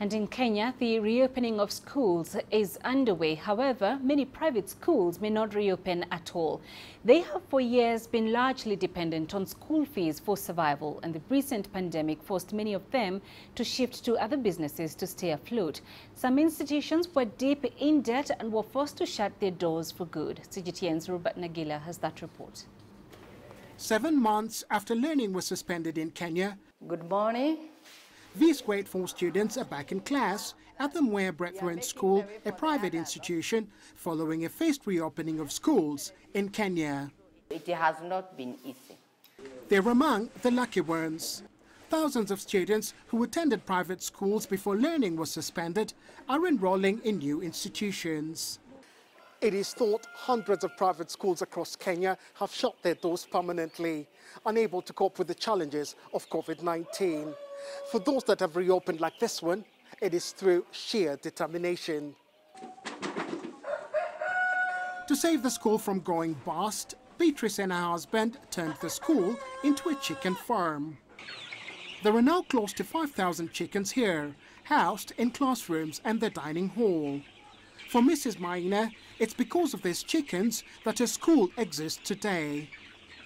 And in Kenya, the reopening of schools is underway. However, many private schools may not reopen at all. They have for years been largely dependent on school fees for survival, and the recent pandemic forced many of them to shift to other businesses to stay afloat. Some institutions were deep in debt and were forced to shut their doors for good. CGTN's Nagila has that report. 7 months after learning was suspended in Kenya, good morning. These grade 4 students are back in class at the Mwea Brethren School, a private institution, following a phased reopening of schools in Kenya. It has not been easy. They're among the lucky ones. Thousands of students who attended private schools before learning was suspended are enrolling in new institutions. It is thought hundreds of private schools across Kenya have shut their doors permanently, unable to cope with the challenges of COVID-19. For those that have reopened like this one, it is through sheer determination. To save the school from going bust, Beatrice and her husband turned the school into a chicken farm. There are now close to 5,000 chickens here, housed in classrooms and the dining hall. For Mrs. Maina, it's because of these chickens that a school exists today.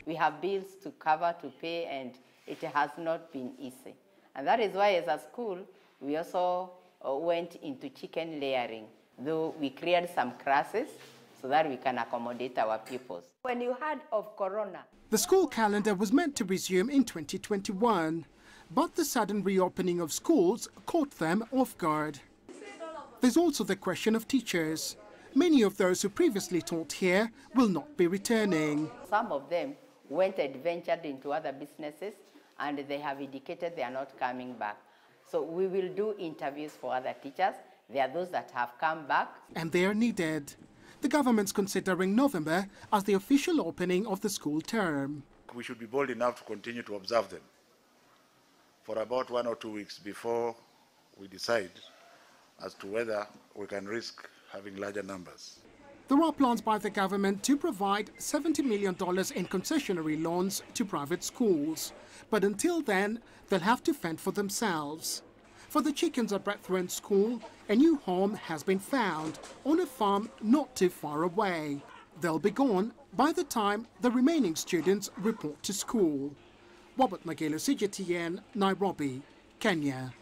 We have bills to cover, to pay, and it has not been easy. And that is why, as a school, we also went into chicken layering, though we created some classes so that we can accommodate our pupils. When you heard of Corona, the school calendar was meant to resume in 2021, but the sudden reopening of schools caught them off guard. There's also the question of teachers. Many of those who previously taught here will not be returning. Some of them went and ventured into other businesses, and they have indicated they are not coming back. So we will do interviews for other teachers. There are those that have come back. And they are needed. The government's considering November as the official opening of the school term. We should be bold enough to continue to observe them for about 1 or 2 weeks before we decide as to whether we can risk having larger numbers. There are plans by the government to provide $70 million in concessionary loans to private schools. But until then, they'll have to fend for themselves. For the chickens at Brethren School, a new home has been found on a farm not too far away. They'll be gone by the time the remaining students report to school. Nagila, CGTN, Nairobi, Kenya.